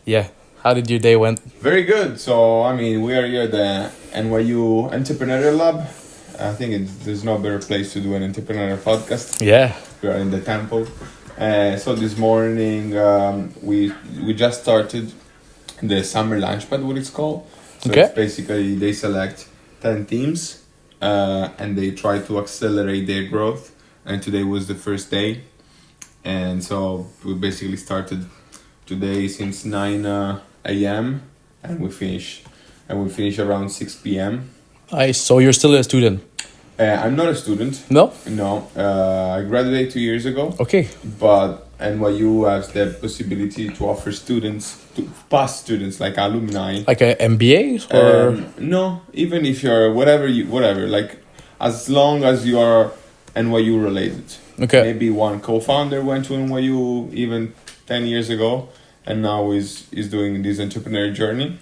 Yeah. How did your day went? Very good. So, I mean, we are here at the NYU Entrepreneurial Lab. I think there's no better place to do an entrepreneurial podcast. Yeah. We are in the temple. So this morning, we just started the summer launchpad, what it's called. So Okay. it's basically they select 10 teams and they try to accelerate their growth. And today was the first day. And so we basically started today since 9 a.m. and we finish around 6 p.m. Nice. So you're still a student? I'm not a student. No? No, I graduated 2 years ago. Okay. But NYU has the possibility to offer students, to past students like alumni. Like a MBA or? No, even if you're whatever, like as long as you are NYU related. Okay. Maybe one co-founder went to NYU even 10 years ago and now is doing this entrepreneur journey.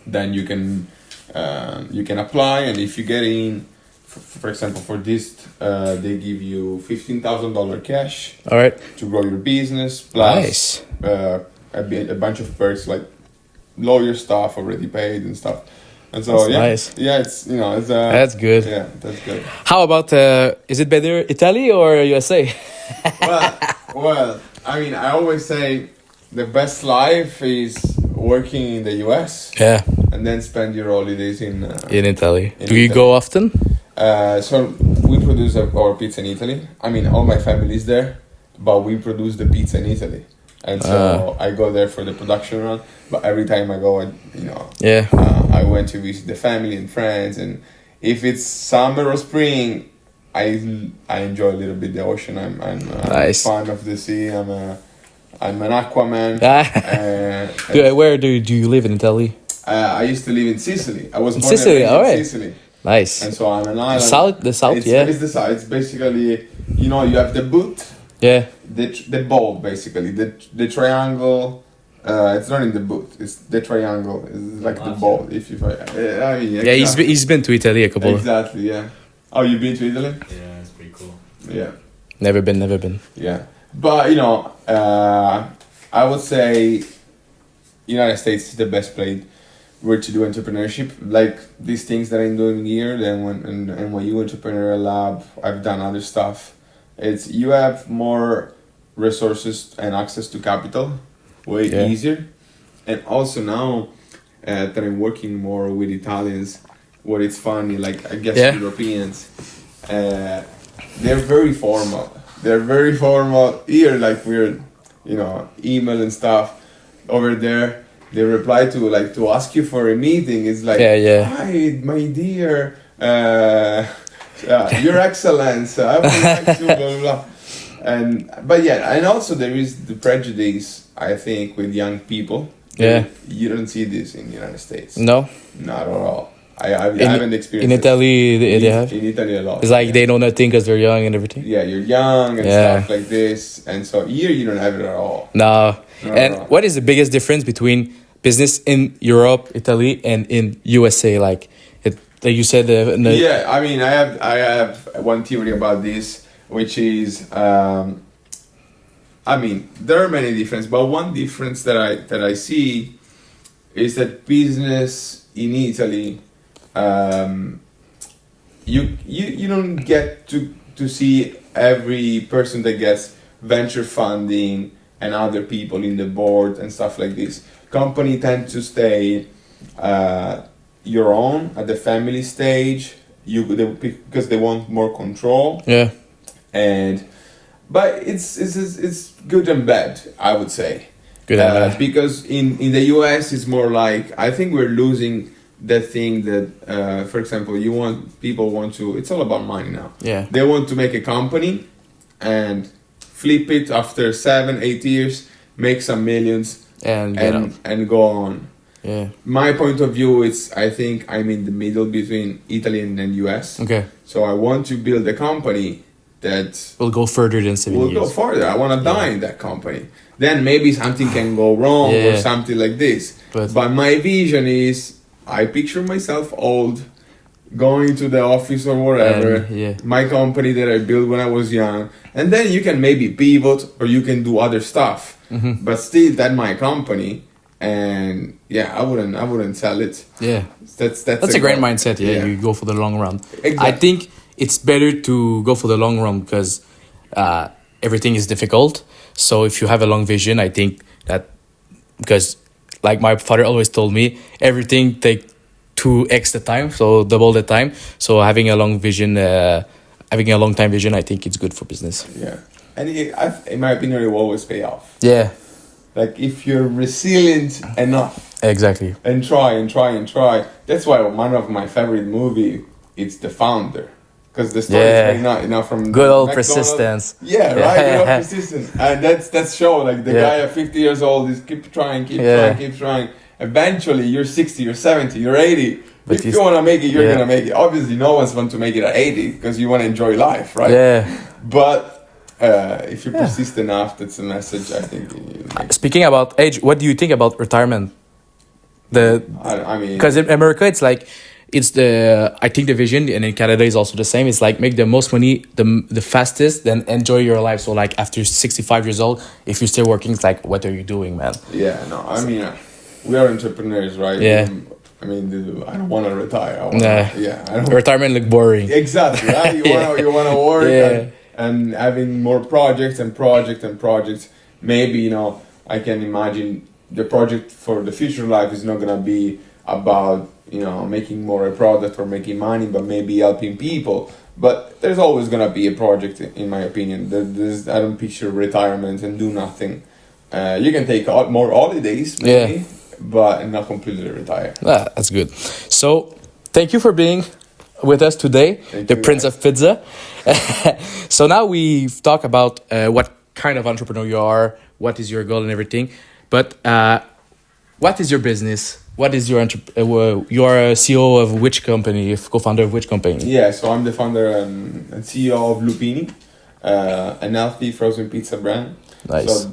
Then you can apply, and if you get in, for example, for this, they give you $15,000 cash. All right. To grow your business, plus Nice. a bunch of perks like lawyer stuff already paid and stuff. And so That's nice. yeah, it's it's That's good. Yeah, that's good. How about, is it better Italy or USA? well, I mean, I always say the best life is working in the US. Yeah. And then spend your holidays in Italy. in Do you Italy. go often? So we produce our pizza in Italy. I mean, all my family is there, but we produce the pizza in Italy, and so I go there for the production run. But every time I go, Yeah. I went to visit the family and friends, and if it's summer or spring, I enjoy a little bit the ocean. I'm Nice. a fan of the sea. I'm an aquaman. Where do you live in Italy? I used to live in Sicily. I was born Sicily, and raised alright. in Sicily. Nice. And so I'm an island. The south, it's, yeah. It's the south. It's basically, you have the boot, Yeah. the ball, basically. The triangle, it's not in the boot. It's the triangle. It's like the ball. I mean, Yeah, he's been to Italy a couple. Exactly, yeah. Oh, you've been to Italy? Yeah, it's pretty cool. Yeah. Never been. Yeah. But, I would say United States is the best place where to do entrepreneurship. Like these things that I'm doing here, then when in NYU Entrepreneurial Lab, I've done other stuff. You have more resources and access to capital, way easier. And also now that I'm working more with Italians, what it's funny, like I guess Europeans, they're very formal. They're very formal here, like we're, email and stuff. Over there, they reply to ask you for a meeting. It's like, hi, my dear, Your Excellence, I would like to, blah, blah, blah. And also there is the prejudice, I think, with young people. Yeah. You don't see this in the United States. No? Not at all. I haven't experienced in Italy, they have? In Italy a lot. It's like they know nothing because they're young and everything? Yeah, you're young and stuff like this. And so here you don't have it at all. No. And what is the biggest difference between business in Europe, Italy, and in USA? Like you said, yeah. I mean, I have one theory about this, which is, there are many differences, but one difference that I see is that business in Italy, you don't get to see every person that gets venture funding and other people in the board and stuff like this. Company tend to stay your own at the family stage. Because they want more control. Yeah. But it's good and bad, I would say. Good and bad. Because in the US it's more like, I think we're losing the thing that, for example, people want to. It's all about money now. Yeah. They want to make a company and flip it after 7-8 years, make some millions, and go on. Yeah. My point of view is, I think I'm in the middle between Italy and US. Okay. So I want to build a company that will go further than 7 years. Will go further. I want to die in that company. Then maybe something can go wrong or something like this. But my vision is, I picture myself old, going to the office or whatever, my company that I built when I was young, and then you can maybe pivot or you can do other stuff. Mm-hmm. But still, that's my company, and yeah, I wouldn't sell it. Yeah. That's That's a great mindset. Yeah, you go for the long run. Exactly. I think it's better to go for the long run because everything is difficult. So if you have a long vision, I think that because like my father always told me, everything take 2x the time, so double the time. So having a long vision, having a long time vision, I think it's good for business. Yeah, and in my opinion, it will always pay off. Yeah. Like if you're resilient enough. Exactly. And try and try and try. That's why one of my favorite movie it's The Founder, because the story is very not from good old McDonald's. persistence. Yeah, right. Good old persistence, and that's show like the guy at 50 years old is keep trying. Eventually, you're 60, you're 70, you're 80. But if you want to make it, you're gonna make it. Obviously, no one's want to make it at 80 because you want to enjoy life, right? Yeah. But if you persist enough, that's a message. I think. Speaking about age, what do you think about retirement? I mean, because in America, it's like I think the vision, and in Canada is also the same. It's like make the most money the fastest, then enjoy your life. So like after 65 years old, if you're still working, it's like what are you doing, man? Yeah, no, I mean, we are entrepreneurs, right? Yeah. I mean, I don't want to retire. Retirement look boring. Exactly, right? You want to work and having more projects and projects. Maybe, I can imagine the project for the future life is not going to be about, making more a product or making money, but maybe helping people. But there's always going to be a project, in my opinion. I don't picture retirement and do nothing. You can take more holidays, maybe, but not completely retire. That's good. So, thank you for being with us today, Prince of Pizza. So now we've talked about what kind of entrepreneur you are, what is your goal and everything. But what is your business? What is your you are a CEO of which company? Co-founder of which company? Yeah, so I'm the founder and CEO of Loopini, an healthy frozen pizza brand. Nice. So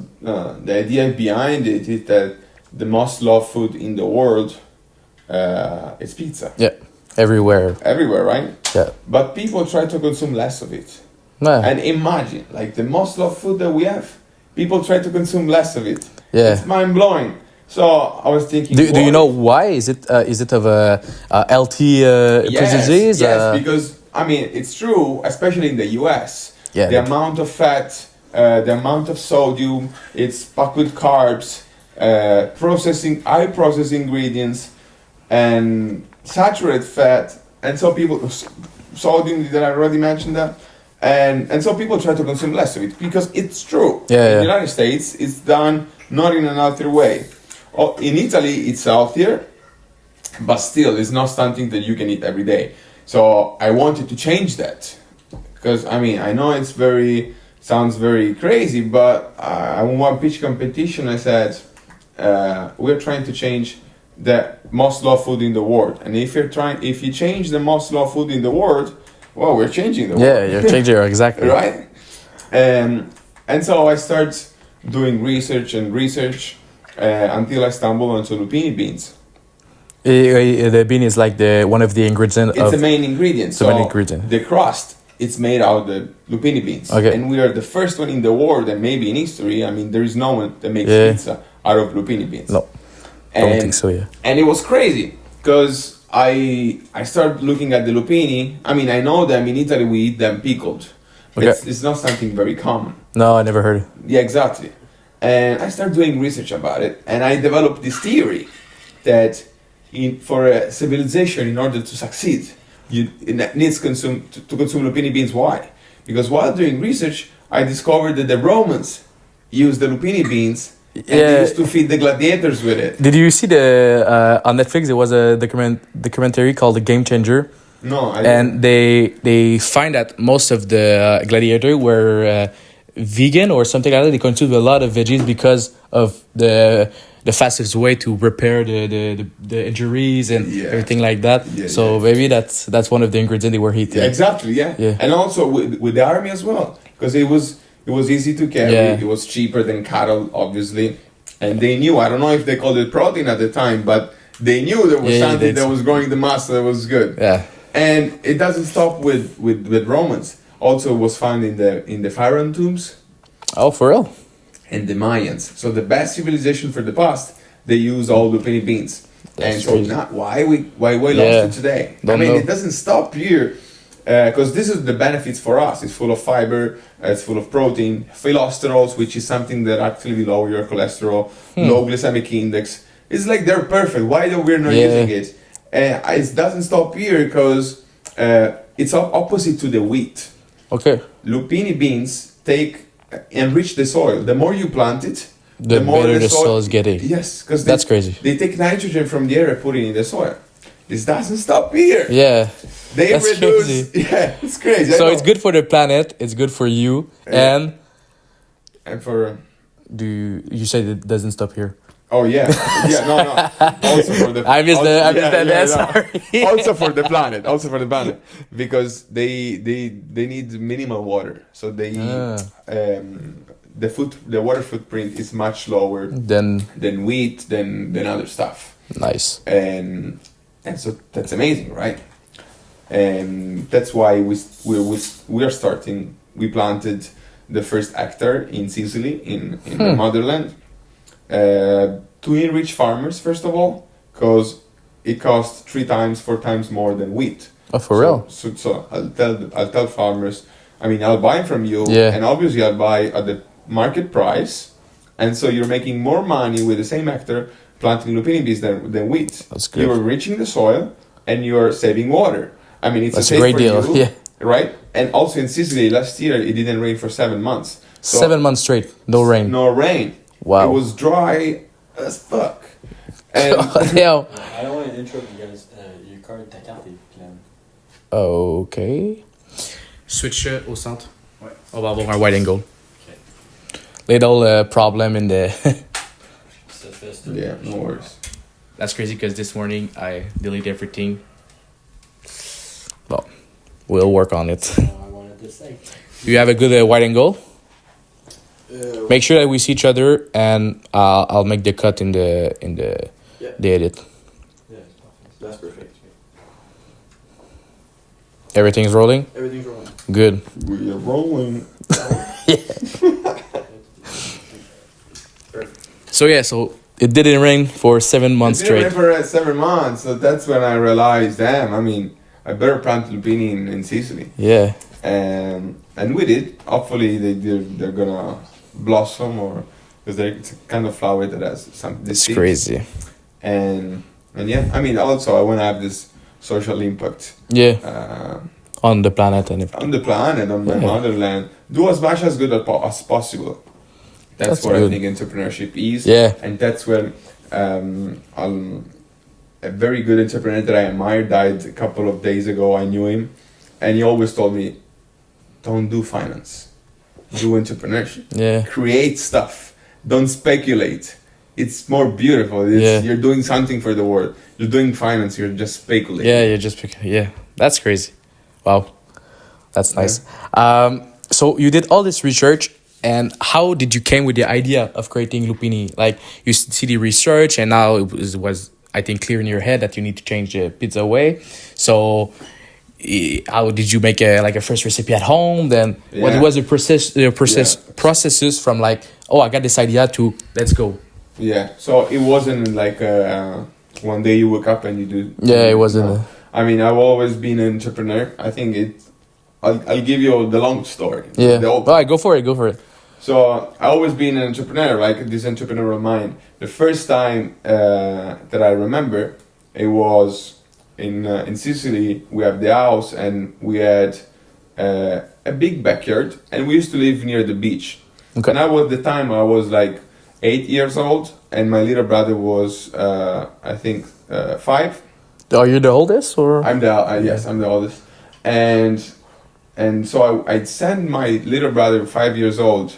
the idea behind it is that the most loved food in the world is pizza. Yeah, everywhere, right? Yeah. But people try to consume less of it. And imagine, like the most loved food that we have, people try to consume less of it. Yeah. It's mind blowing. So I was thinking. Do you know why? Is it of a healthy disease? Yes, because I mean it's true, especially in the US. Yeah. The amount of fat, the amount of sodium, it's packed with carbs, high processed ingredients, and saturated fat, and so people sodium. Did I already mention that? And so people try to consume less of it because it's true. In the United States, it's done not in an healthy way. In Italy, it's healthier, but still, it's not something that you can eat every day. So I wanted to change that because I know sounds very crazy, but I won pitch competition. I said we're trying to change the most loved food in the world, and if you change the most loved food in the world. Well, we're changing the world. Yeah, you're changing it, exactly. Right? And so I start doing research until I stumble onto Loopini beans. The bean is like one of the ingredients. It's the main ingredient. The main ingredient. The crust, it's made out of the Loopini beans. Okay. And we are the first one in the world, and maybe in history, there is no one that makes pizza out of Loopini beans. No, I don't think so, yeah. And it was crazy, because I started looking at the Loopini. I know them in Italy, we eat them pickled. Okay. It's not something very common. No, I never heard it. Yeah, exactly. And I started doing research about it, and I developed this theory that for a civilization, in order to succeed, it needs to consume Loopini beans. Why? Because while doing research, I discovered that the Romans used the Loopini beans. And they used to feed the gladiators with it. Did you see on Netflix? There was a documentary called "The Game Changer." No, I didn't. And they find that most of the gladiators were vegan or something like that. They consumed a lot of veggies because of the fastest way to repair the injuries and everything like that. Maybe that's one of the ingredients they were eating. Yeah, exactly. Yeah. And also with the army as well, because it was easy to carry. It was cheaper than cattle, obviously, and they knew. I don't know if they called it protein at the time, but they knew there was something that was growing the muscle that was good. Yeah. And it doesn't stop with Romans. Also, it was found in the pharaoh tombs. Oh, for real? And the Mayans. So the best civilization for the past, they use all Loopini beans. That's and so crazy. not why we Yeah. lost it today. Don't I mean, know. it doesn't stop here. Because this is the benefits for us. It's full of fiber, it's full of protein, phyllosterols, which is something that actually lower your cholesterol, low glycemic index. It's like they're perfect. Why are we not Yeah. using it? It doesn't stop here because it's opposite to the wheat. Okay. Lupini beans enrich the soil. The more you plant it, The more better the soil is getting. Yes, because That's crazy. They take nitrogen from the air and put it in the soil. This doesn't stop here. Yeah. They That's reduce. crazy. Yeah, it's crazy. I So know. it's good for the planet. It's good for you. Yeah. And for. you said it doesn't stop here? Oh yeah, yeah. No. Also for the. I missed also- that. no. Sorry. Also for the planet. Also for the planet, because they need minimal water, so they the water footprint is much lower Then than wheat than other stuff. nice. And so that's amazing, right? And that's why we are starting. We planted the first hectare in Sicily, in the motherland, to enrich farmers first of all, because it costs 3 times, 4 times more than wheat. Oh, for real? So I'll tell farmers. I mean, I'll buy from you, Yeah. and obviously I'll buy at the market price, and so you're making more money with the same hectare planting lupini beans than wheat. That's good. You're enriching the soil, and you're saving water. I mean, it's That's a a save great for deal. you, Yeah. right? And also in Sicily last year, it didn't rain for 7 months. So 7 months straight, no rain. No rain. Wow. It was dry as fuck. And Damn. I don't want to interrupt you guys. Your card, ta carte est pleine. Okay. Switch au centre. Ouais. On va avoir un wide angle. Okay. Little problem in the. Ça fait ce- yeah, no worries. That's crazy because this morning I deleted everything. Well, we'll work on it. I wanted to say. You have a good wide angle. Make sure that we see each other, and I'll make the cut in the Yeah. the edit. Yeah, that's perfect. Everything's rolling. Everything's rolling. Good. We are rolling. So yeah, so it didn't rain for 7 months It's been straight. for 7 months, so that's when I realized, damn, I mean, I better plant lupini in Sicily. Yeah. And we did. Hopefully they're gonna blossom, or because it's a kind of flower that has some. It's seeds. crazy. And yeah, I mean, also I want to have this social impact Yeah. uh, On the planet and everything. on the planet, on my Yeah. motherland. Do as much as good as possible. That's what good. I think entrepreneurship is. Yeah. And that's when a very good entrepreneur that I admire died a couple of days ago. I knew him, and he always told me, don't do finance, do entrepreneurship. Yeah. Create stuff, don't speculate. It's more beautiful. Yeah. You're doing something for the world. You're doing finance, you're just speculating. Yeah, you just yeah. That's crazy. Wow. That's nice. So you did all this research, and how did you came with the idea of creating Loopini? Like you see the research, and now it was I think clear in your head that you need to change the pizza way. So how did you make a first recipe at home? Then what Yeah. was the processes from like, oh, I got this idea to let's go. Yeah. So it wasn't like one day you wake up and you do. Yeah, it wasn't. No. I mean, I've always been an entrepreneur. I think I'll give you the long story. Yeah. The old- All right, go for it. Go for it. So I always been an entrepreneur, like this entrepreneur of mine. The first time that I remember, it was in Sicily. We have the house, and we had a big backyard, and we used to live near the beach. Okay. And I was like 8 years old, and my little brother was I think 5. Are you the oldest or? I'm the oldest, and so I'd send my little brother 5 years old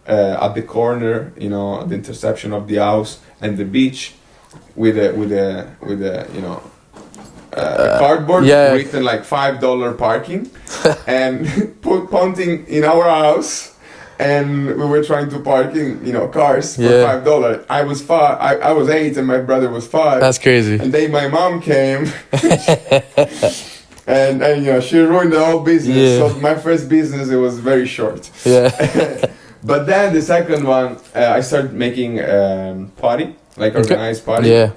at the corner, at the intersection of the house and the beach, with a cardboard written like $5 parking, and pointing in our house. And we were trying to parking, cars for $5. I was 5. I was 8, and my brother was 5. That's crazy. And then my mom came, and she ruined the whole business. Yeah. So my first business, it was very short. Yeah. But then the second one, I started making potty. like organized party. Yeah.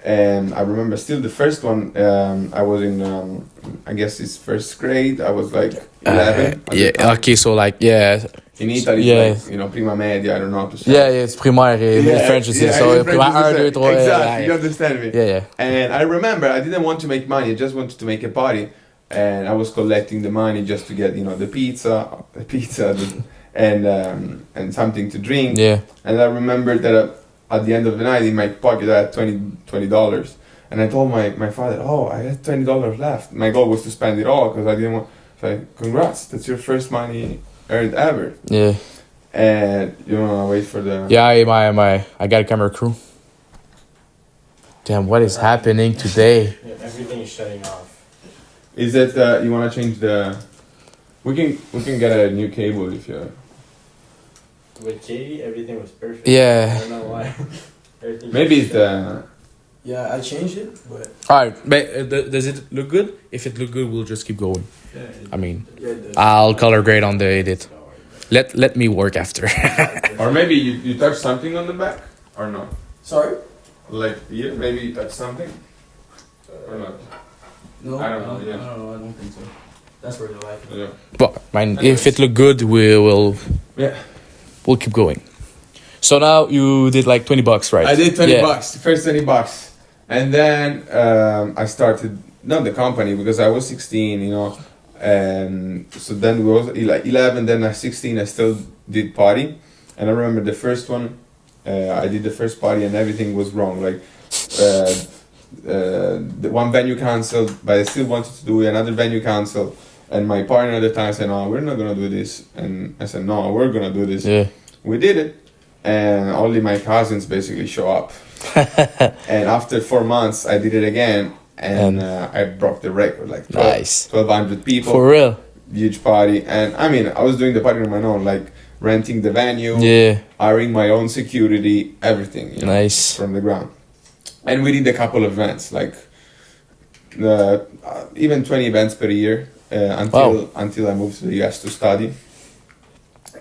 And I remember still the first one. I was in, I guess it's first grade. I was like 11. at the Yeah. time. Okay. So like In Italy, Yeah. it's like, prima media. I don't know how to say. Yeah, it's primaire. In French, it's so in French primaire, it's 1, 2, 3. exactly, you understand me. Yeah, yeah. And I remember I didn't want to make money. I just wanted to make a party, and I was collecting the money just to get the pizza, and something to drink. Yeah. And I remember that at the end of the night in my pocket I had $20, and I told my father, "Oh, I had $20 left." My goal was to spend it all because I didn't want. So congrats, that's your first money earned ever. Yeah. And you wanna wait for the. Yeah, I got a camera crew. Damn, what is happening today? Yeah, everything is shutting off. Is it you wanna change the? We can get a new cable if you. With Katie, everything was perfect. Yeah. I don't know why. Everything Maybe was it's the. Yeah, I changed it, but. Alright, but does it look good? If it look good, we'll just keep going. Yeah, I mean, yeah, I'll color grade on the edit. Let me work after. Or maybe you touch something on the back or not? Sorry? Like here, maybe you touch something or not? No, I don't know, yeah. I don't think so. That's where they like it. Yeah. But mine, if it look good, we'll keep going. So now you did like $20, right? I did $20, Yeah. first $20, and then I started not the company because I was 16, and so then we was like 11, then at 16 I still did party, and I remember the first one, I did the first party and everything was wrong. Like the one venue canceled, but I still wanted to do it. Another venue canceled, and my partner at the time said, "No, we're not gonna do this," and I said, "No, we're gonna do this." Yeah. We did it, and only my cousins basically show up. And after 4 months, I did it again, and I broke the record, like 1,200 people. For real. Huge party, and I mean, I was doing the party on my own, like renting the venue, hiring my own security, everything. Nice. From the ground. And we did a couple of events, like even 20 events per year until I moved to the US to study.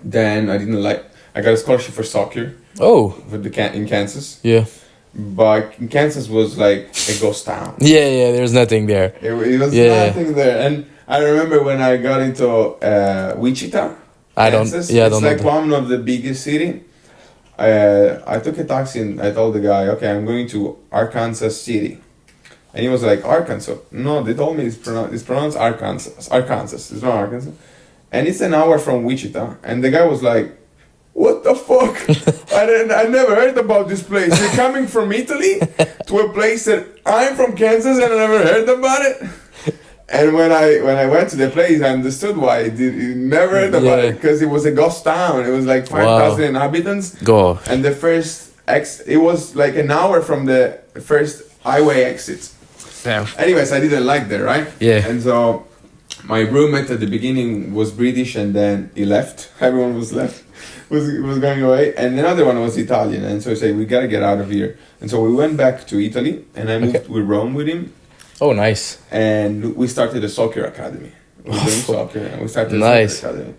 Then I got a scholarship for soccer. Oh. In Kansas. Yeah. But Kansas was like a ghost town. Yeah, there's nothing there. It was nothing there. And I remember when I got into Wichita, Kansas. It's like one of the biggest city. I took a taxi and I told the guy, "Okay, I'm going to Arkansas City." And he was like, "Arkansas?" No, they told me it's pronounced Arkansas. It's not Arkansas. And it's an hour from Wichita. And the guy was like, "What the fuck? I never heard about this place. You're coming from Italy to a place that I'm from Kansas and I never heard about it?" And when I went to the place, I understood why he never heard about it, because it was a ghost town. It was like 5,000 inhabitants. And the first it was like an hour from the first highway exit. Damn. Anyways, I didn't like that, right? Yeah. And so my roommate at the beginning was British, and then he left. Everyone was going away, and another one was Italian. And so I said, "We gotta get out of here." And so we went back to Italy, and I moved to Rome with him. Oh, nice. And we started a soccer academy. We were doing soccer, and we started a soccer academy.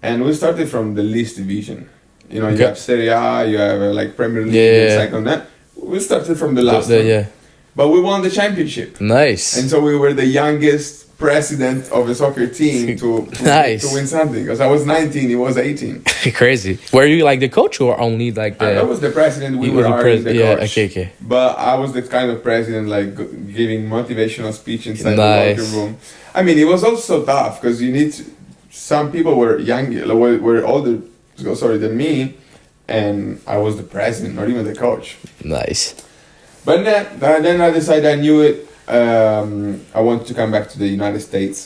And we started from the least division. You have Serie A, you have like Premier League, and second that. We started from the last one. But we won the championship. Nice. And so we were the youngest president of a soccer team to win something, because I was 19, he was 18. Crazy. Were you like the coach or only like the? I was the president. We were hiring the coach. Okay. But I was the kind of president, like giving motivational speech inside the locker room. I mean, it was also tough because some people were were older, than me, and I was the president, not even the coach. Nice. But then I decided I knew it. I wanted to come back to the United States,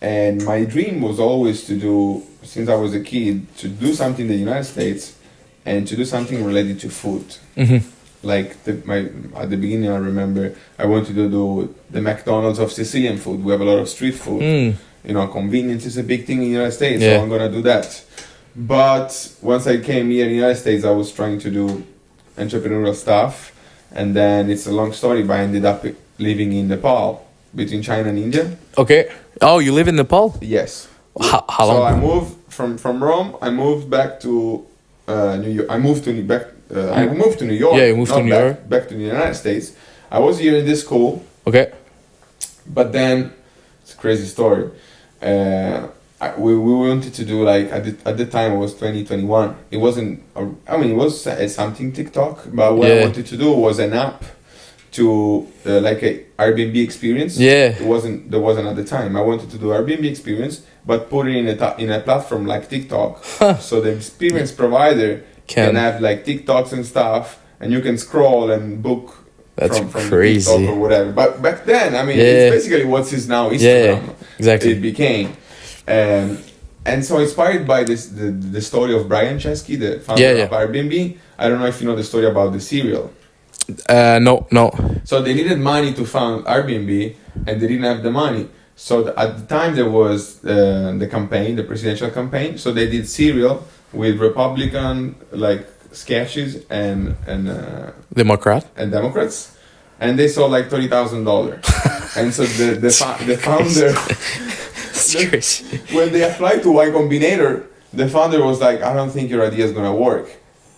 and my dream was always to do, since I was a kid, to do something in the United States, and to do something related to food. Mm-hmm. Like at the beginning, I remember I wanted to do the McDonald's of Sicilian food. We have a lot of street food. Convenience is a big thing in the United States, so I'm gonna do that. But once I came here in the United States, I was trying to do entrepreneurial stuff, and then it's a long story, but I ended up living in Nepal, between China and India. Okay. Oh, you live in Nepal? Yes. How long? So I moved from Rome. I moved back to New York. I moved back I moved to New York. Yeah, you moved to not New back, York. back to the United States. I was here in this school, Okay. but then it's a crazy story. We wanted to do like at the time it was 2021. It wasn't. It was something TikTok, but what I wanted to do was an app to like a Airbnb experience. Yeah. There wasn't at the time. I wanted to do Airbnb experience, but put it in a platform like TikTok, so the experience provider can have like TikToks and stuff, and you can scroll and book. That's from crazy. TikTok or whatever. But back then, it's basically what is now Instagram. Yeah, exactly. It became. And so inspired by the story of Brian Chesky, the founder of Airbnb. I don't know if you know the story about the cereal. No. So they needed money to found Airbnb, and they didn't have the money. So at the time there was the campaign, the presidential campaign. So they did cereal with Republican like sketches and Democrats, and they sold like $30,000. And so the founder. When they applied to Y Combinator, the founder was like, I don't think your idea is gonna work,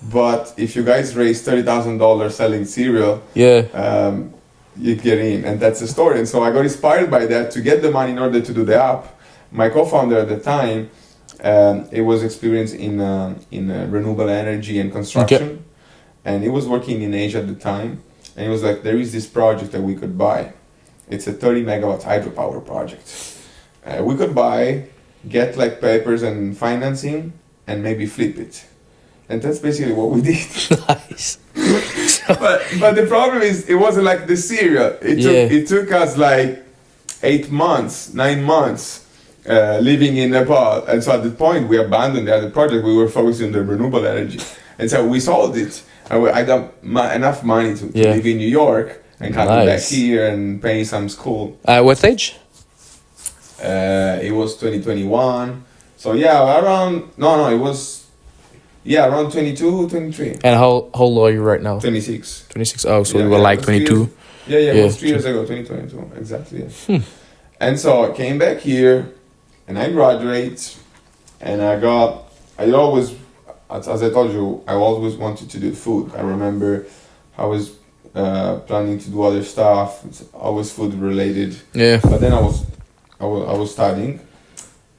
but if you guys raise $30,000 selling cereal, you get in. And that's the story. And so I got inspired by that to get the money in order to do the app. My co-founder at the time, it was experienced in renewable energy and construction, and he was working in Asia at the time, and he was like, there is this project that we could buy. It's a 30 megawatt hydropower project. We could buy, get like papers and financing, and maybe flip it. And that's basically what we did. Nice. but the problem is, it wasn't like the cereal. It took us like 9 months living in Nepal. And so at the point we abandoned the other project, we were focusing on the renewable energy. And so we sold it. And I got enough money to live in New York and coming back here and paying some school. What age? It was 2021. So around 22, 23. And how old are you right now? 26. 26. Oh, so you were like 22. It was 3 years ago, 2022, exactly. Yeah. And so I came back here, and I graduated, and I always, as I told you, I always wanted to do food. I remember I was planning to do other stuff, it's always food related. Yeah. But then I was studying,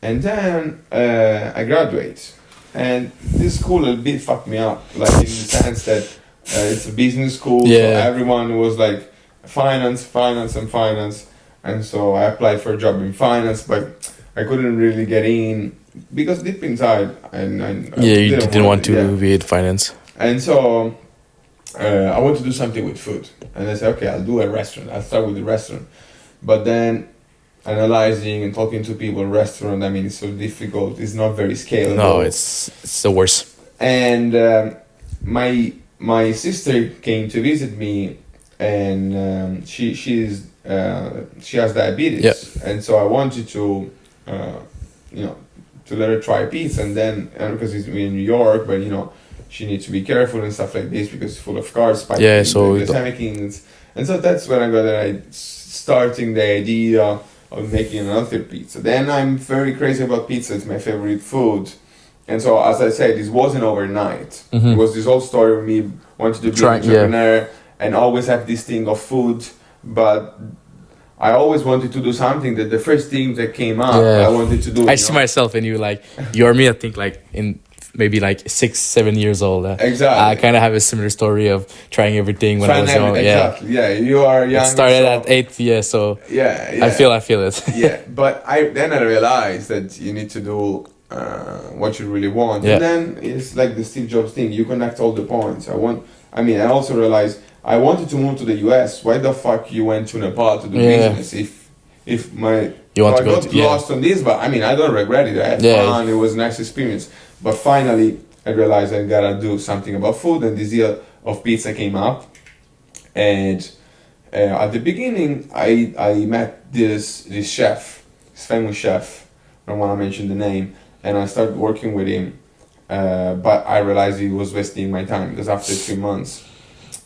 and then I graduated, and this school a bit fucked me up, like in the sense that it's a business school, so everyone was like finance, and so I applied for a job in finance, but I couldn't really get in because deep inside, you didn't want to be in finance, and so I want to do something with food, and I said, okay, I'll do a restaurant. I'll start with the restaurant, but then analyzing and talking to people in restaurant, it's so difficult. It's not very scalable. No, it's the worst. And my sister came to visit me, and she has diabetes, and so I wanted to to let her try pizza, and then because it's in New York, but she needs to be careful and stuff like this because it's full of carbs, spicy, chemicals, and so that's when I got starting the idea of making another pizza. Then I'm very crazy about pizza. It's my favorite food. And so, as I said, this wasn't overnight. It was this whole story of me wanting to be an entrepreneur and always have this thing of food. But I always wanted to do something that the first thing that came up, I wanted to do. I see myself in you, like, you're me, I think, like, in maybe like 6-7 years old. Exactly. I kind of have a similar story of trying everything when I was young. Exactly. Yeah, you are young. It started at 8, so I feel it. Yeah, but then I realized that you need to do what you really want. And then it's like the Steve Jobs thing. You connect all the points. I also realized I wanted to move to the US. Why the fuck you went to Nepal to do business if my... You want so to go I got lost on this, but I don't regret it. I had fun. It was a nice experience. But finally, I realized I gotta do something about food, and this idea of pizza came up. And at the beginning, I met this chef, this famous chef. I don't want to mention the name, and I started working with him. But I realized he was wasting my time because after 3 months,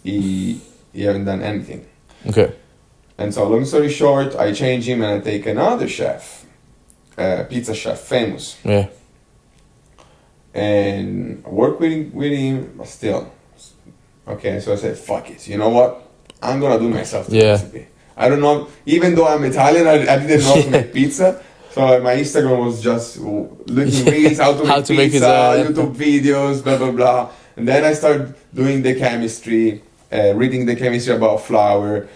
he hadn't done anything. Okay. And so, long story short, I changed him and I take another chef, pizza chef, famous. Yeah. And I work with him, but still Okay, so I said, fuck it. You know what? I'm gonna do myself the Yeah. recipe. I don't know. Even though I'm Italian, I didn't know how to make pizza. So my Instagram was just looking reels, how to make pizza, YouTube videos, blah blah blah. And then I started doing the chemistry, reading the chemistry about flour,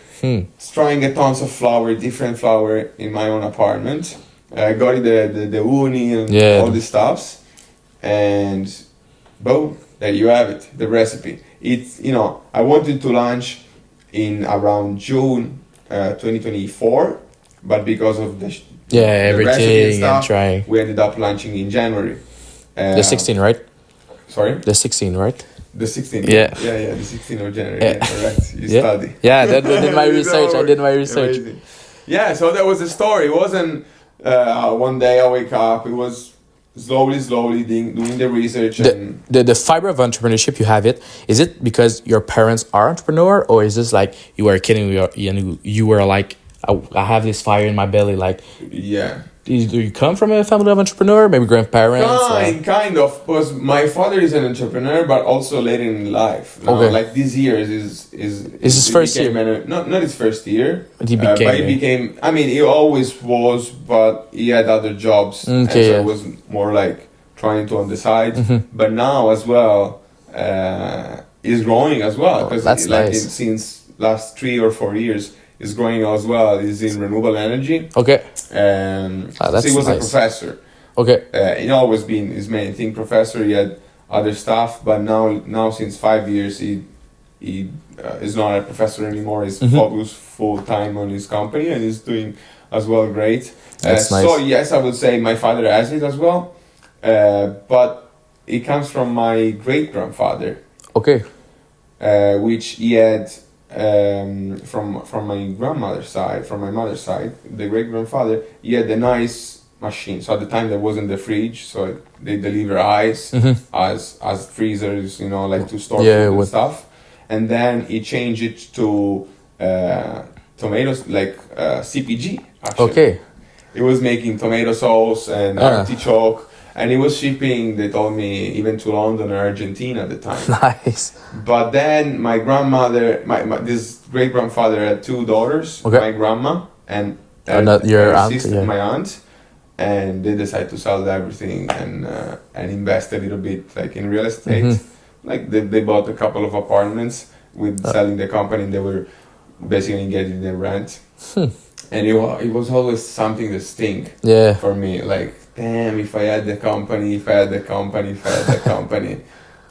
trying a tons of flour, different flour in my own apartment. I got the uni and all these stuffs, and boom, there you have it, the recipe. It's, you know, I wanted to launch in around June 2024, but because of the everything and trying, we ended up launching in January. The 16, right? Sorry? The 16, right? The 16th. Yeah. The 16th of January. Yeah, correct. You study. Yeah, I did my research. I did my research. Amazing. Yeah, so that was the story. It wasn't one day I wake up. It was slowly doing the research. The fiber of entrepreneurship, you have it. Is it because your parents are entrepreneur, or is this like you were a kid and you were like, I have this fire in my belly? Like, yeah. Do you come from a family of entrepreneur? Maybe grandparents? Kind of. Because my father is an entrepreneur, but also later in life. Now, like this year is his first year. Not his first year. But he became. I mean, he always was, but he had other jobs, and so it was more like trying to on the side. But now as well, he's growing as well, because that's nice. Since last 3 or 4 years. Is growing as well. He's in renewable energy. Okay. So he was a professor. Okay. He always been his main thing, professor. He had other stuff, but now since 5 years, he is not a professor anymore. He's focused full time on his company, and he's doing as well great. That's nice. So yes, I would say my father has it as well, but it comes from my great grandfather. Okay. Which he had. From my grandmother's side, from my mother's side, the great grandfather, he had a nice machine. So at the time there wasn't the fridge, so they deliver ice as freezers, you know, like to store food and stuff. And then he changed it to tomatoes, like CPG. Actually, okay. He was making tomato sauce and artichoke. And he was shipping, they told me, even to London or Argentina at the time. Nice. But then my grandmother, this great grandfather had 2 daughters, my grandma and your aunt, sister, my aunt, and they decided to sell everything and invest a little bit, like in real estate. Like they bought a couple of apartments with selling the company, and they were basically getting the rent. And it was always something that sting for me, like. Damn, if I had the company.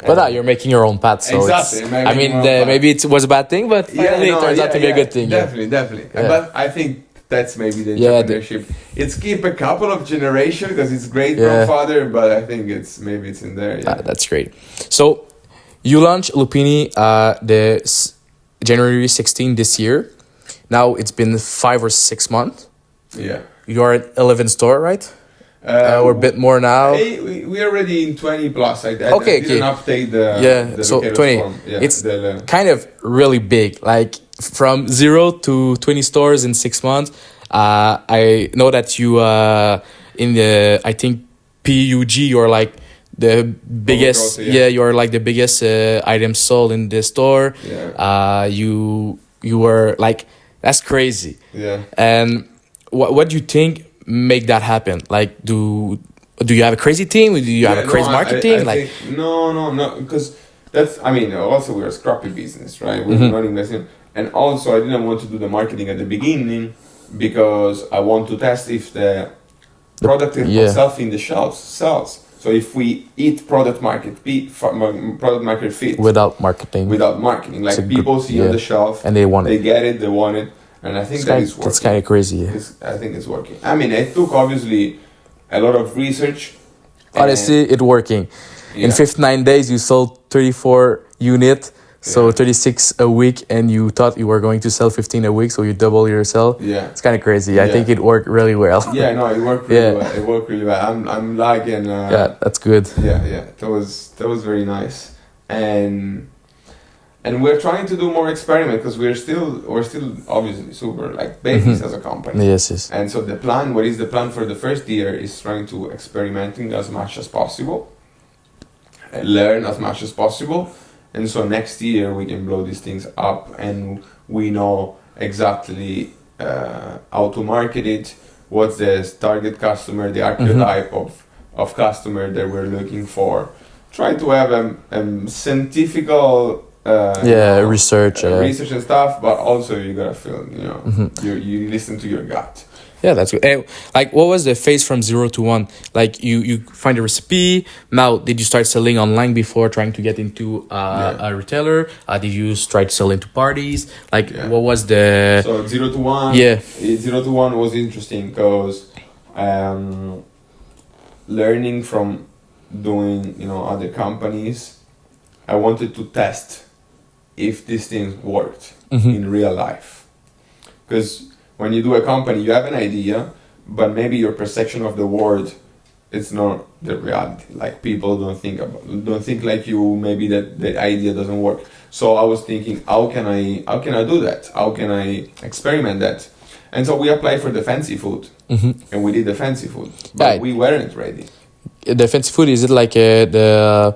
But you're making your own path, so exactly. I mean, maybe it was a bad thing, but finally it turns out to be a good thing. Definitely. Yeah. But I think that's maybe the entrepreneurship. It's keep a couple of generations because it's great grandfather, but I think it's in there. Yeah. That's great. So you launched Loopini the January 16 this year. Now it's been 5 or 6 months. Yeah. You are at 11 store, right? Or a bit more now. We're already in 20 plus. I didn't update the so 20. Form. Yeah, it's kind of really big. Like from 0 to 20 stores in 6 months. I know that you in the PUG you're like the biggest. You're like the biggest item sold in the store. Yeah. You were like, that's crazy. Yeah. And what do you think make that happen? Like, do you have a crazy team? Do you have a crazy marketing? I think, no, because that's, I mean, also we're a scrappy business, right? We're not investing. And also I didn't want to do the marketing at the beginning because I want to test if the product itself in the shelves sells. So if we eat product market fit without marketing, like people see on the shelf and they want it, they want it. And I think that is working. That's kind of crazy. I think it's working. I mean, it took obviously a lot of research. Honestly, it's working. In 59 days, you sold 34 units, so 36 a week, and you thought you were going to sell 15 a week, so you double your sell. Yeah, it's kind of crazy. I think it worked really well. Yeah, no, it worked really well. It worked really well. I'm liking. That's good. Yeah, that was very nice, and we're trying to do more experiment because we're still obviously super like babies as a company. Yes. And so what is the plan for the first year is trying to experimenting as much as possible, learn as much as possible, and so next year we can blow these things up, and we know exactly how to market it, what's the target customer, the archetype of customer that we're looking for. Try to have scientific research and stuff, but also you gotta feel, you listen to your gut. Yeah, that's good. Like, what was the phase from 0 to 1? Like, you find a recipe. Now, did you start selling online before trying to get into a retailer? Did you try to sell into parties? Like, what was the... So 0 to 1. Yeah. 0 to 1 was interesting because learning from doing, other companies, I wanted to test if these things worked in real life. Because when you do a company, you have an idea, but maybe your perception of the world, it's not the reality. Like, people don't think like you. Maybe that the idea doesn't work. So I was thinking, how can I do that? How can I experiment that? And so we applied for the fancy food, and we did the fancy food, but we weren't ready. The fancy food, is it like there's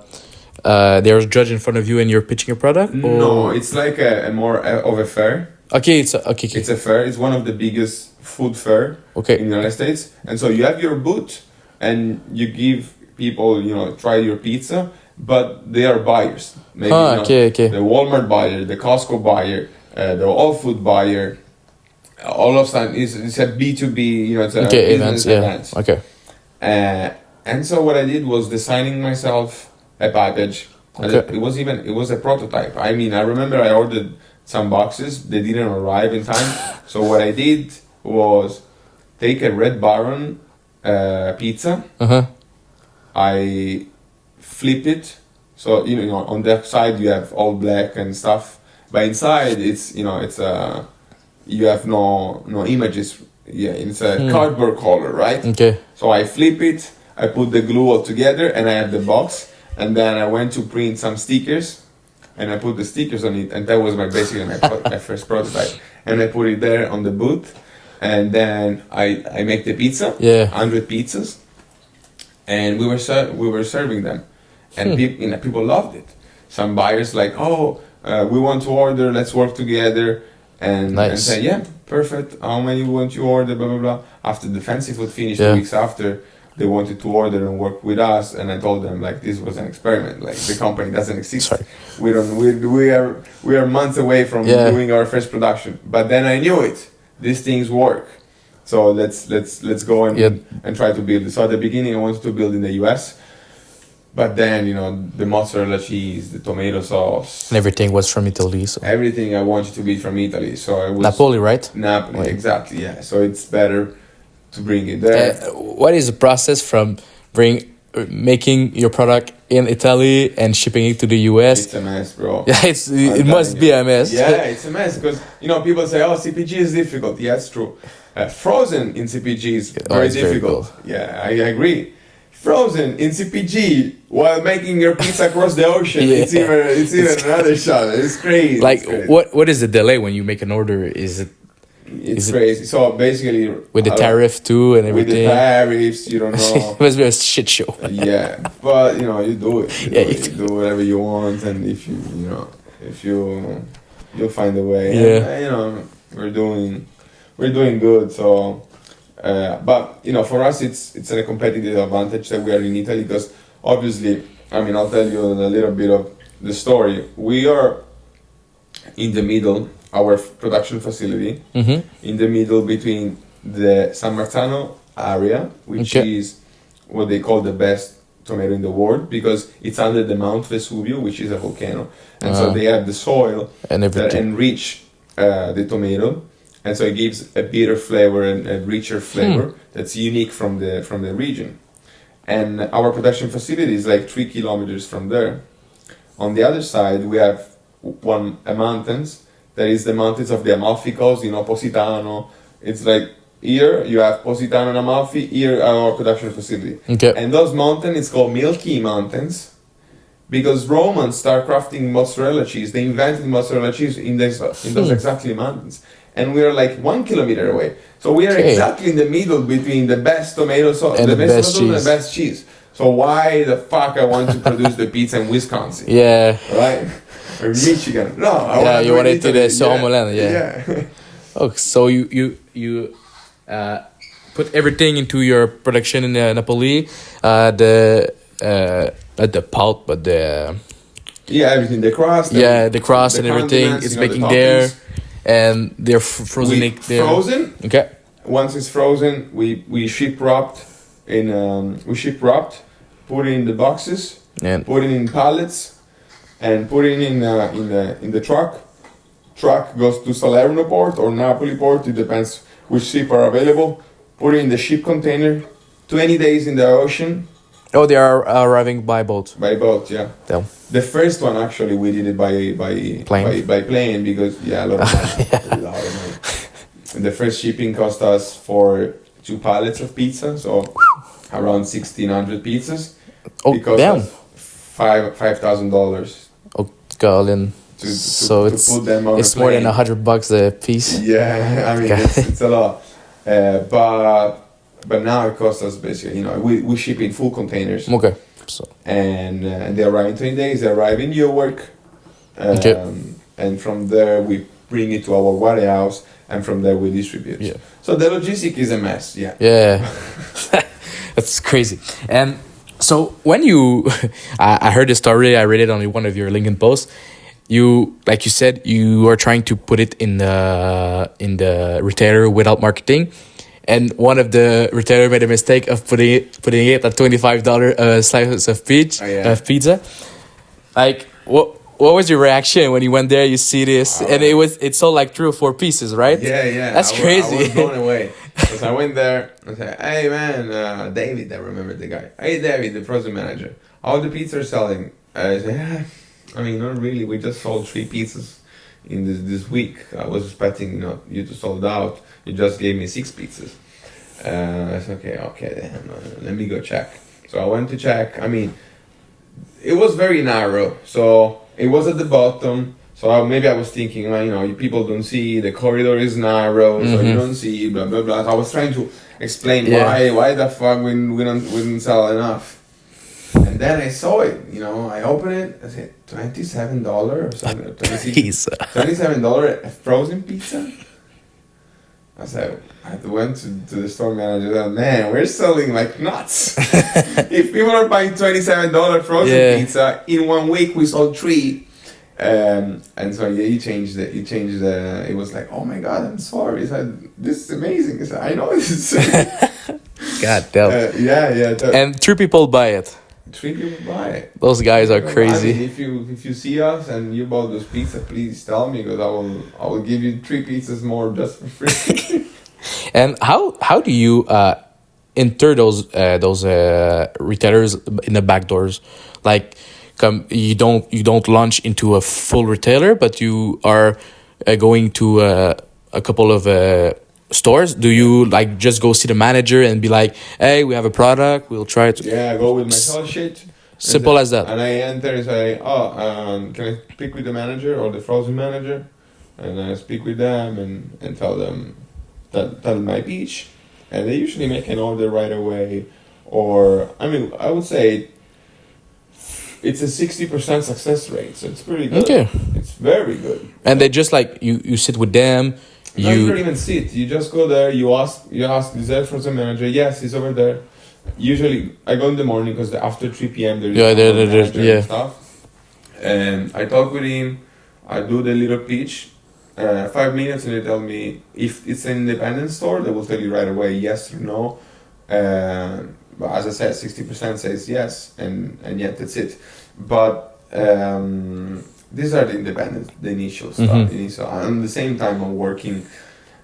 a judge in front of you and you're pitching a product? Or? No, it's like a more of a fair. Okay, it's okay. It's a fair. It's one of the biggest food fair in the United States. And so you have your booth, and you give people, try your pizza, but they are buyers. Maybe the Walmart buyer, the Costco buyer, the All Food buyer. All of a sudden, it's a B2B. It's a business event. Okay. And so what I did was designing myself a package. Okay. It was a prototype. I mean, I remember I ordered some boxes. They didn't arrive in time. So what I did was take a Red Baron pizza. I flip it. So on the side you have all black and stuff, but inside it's you have no images. Yeah, it's a cardboard color, right? Okay. So I flip it. I put the glue all together, and I have the box. And then I went to print some stickers, and I put the stickers on it, and that was my first prototype. And I put it there on the booth, and then I make the pizza, 100 pizzas, and we were serving them, and people loved it. Some buyers like, we want to order, let's work together, and say, yeah, perfect. How many want you order? Blah blah blah. After the fancy food finished, 2 weeks after, they wanted to order and work with us, and I told them like this was an experiment. Like, the company doesn't exist. Sorry. We are months away from doing our first production. But then I knew it. These things work. So let's go and try to build it. So at the beginning I wanted to build in the US. But then, the mozzarella cheese, the tomato sauce, and everything was from Italy. So everything I wanted to be from Italy. So I was Napoli, right? Napoli, exactly. Yeah. So it's better to bring it there. What is the process from making your product in Italy and shipping it to the US? It's a mess, bro. Yeah, it must be a mess. Yeah, it's a mess because people say, CPG is difficult. Yeah, it's true. Frozen in CPG is very difficult. Very cool. Yeah, I agree. Frozen in CPG while making your pizza across the ocean, it's even another shot. It's crazy. Like, what is the delay when you make an order? Is it's crazy. So basically, with the tariff too and everything. With the tariffs, you don't know. It must be a shit show. Yeah, but you do it. You do whatever you want, and if you'll find a way. Yeah. And, we're doing good. So, but for us, it's a competitive advantage that we are in Italy because obviously, I'll tell you a little bit of the story. We are in the middle. Our production facility in the middle between the San Marzano area, which is what they call the best tomato in the world because it's under the Mount Vesuvio, which is a volcano, and so they have the soil that enrich the tomato, and so it gives a bitter flavor and a richer flavor that's unique from the region. And our production facility is like 3 kilometers from there. On the other side, we have mountains. There is the mountains of the Amalfi Coast, Positano. It's like here you have Positano and Amalfi, here our production facility. Okay. And those mountains, it's called Milky Mountains because Romans start crafting mozzarella cheese. They invented mozzarella cheese in those exactly mountains. And we are like 1 kilometer away. So we are exactly in the middle between the best tomato sauce, the best tomato and the best cheese. So why the fuck I want to produce the pizza in Wisconsin? Yeah. Right? Or Michigan. No, I Yeah, want you wanted to Italy. the Homeland, yeah. Yeah. Oh, so you put everything into your production in Napoli, not the pulp, but the Yeah, everything. The crust. the crust and everything. condiments, It's you know, the making there, toppings. and they're frozen. We There. frozen. Okay. Once it's frozen, we ship wrapped put it in the boxes, And put it in pallets, and put it in the truck. Truck goes to Salerno port or Napoli port. It depends which ship are available. Put it in the ship container. 20 days in the ocean oh, they are arriving by boat. by boat. Yeah. Damn. The first one actually we did it by Plane? by plane because a lot of money. A lot of money. And the first shipping cost us for 2 pallets of pizza, so around 1,600 pizzas. Oh, It cost damn. us $5,000 Oh, God, and to so to put them on it's a more than plane. $100 a piece. Yeah, I mean it's a lot, but now it costs us basically. We ship in full containers, Okay. So and they arrive in 20 days. They arrive in Newark, Okay. and from there we bring it to our warehouse, and from there we distribute. Yeah. So the logistic is a mess. Yeah. yeah, that's crazy. And so when you, I heard the story. I read it on one of your LinkedIn posts. You, like you said, you are trying to put it in the retailer without marketing, and one of the retailer made a mistake of putting it at $25 slice of Oh, yeah. pizza. Like what was your reaction when you went there? You see this, and it sold like 3 or 4 pieces, right? Yeah. That's crazy. I was blown away. Because I went there and said, "Hey man, David," I remember the guy. "Hey David, the frozen manager. How the pizza are selling?" I said, "Yeah, I mean, not really. We just sold 3 pizzas in this week. I was expecting you to sold out. You just gave me 6 pizzas." I said, okay, then let me go check. So I went to check. I mean, it was very narrow. So it was at the bottom. So maybe I was thinking, people don't see, the corridor is narrow, so you don't see, blah, blah, blah. So I was trying to explain why the fuck we didn't sell enough. And then I saw it, I opened it, I said, $27 or something, Pizza. $27 a frozen pizza? I said, I went to the store manager and said, "Man, we're selling like nuts. If people are buying $27 frozen pizza, in 1 week we sold 3. And so he changed it. It was like, "Oh my God, I'm sorry." He said, "This is amazing." I said, "I know this." God damn. Yeah. And 3 people buy it. 3 people buy it. Those guys are crazy. I mean, if you see us and you bought those pizza, please tell me because I will give you 3 pizzas more just for free. And how do you enter those retailers in the back doors? Like, you don't launch into a full retailer, but you are going to a couple of stores. Do you like just go see the manager and be like, "Hey, we have a product, we'll try it"? Yeah, I go with my sell sheet. Simple as that. And I enter and say, "Can I speak with the manager or the frozen manager?" And I speak with them and tell them tell my pitch, and they usually make an order right away. Or I would say it's a 60% success rate, so it's pretty good. Okay. It's very good. And they just like you sit with them. You don't even sit. You just go there. You ask. Is there frozen manager? Yes, he's over there. Usually, I go in the morning because after 3 p.m. there is and stuff. And I talk with him. I do the little pitch. 5 minutes, and they tell me if it's an independent store. They will tell you right away yes or no. But as I said, 60% says yes, and yet that's it. But these are the independent, the initial stuff. And at the same time, I'm working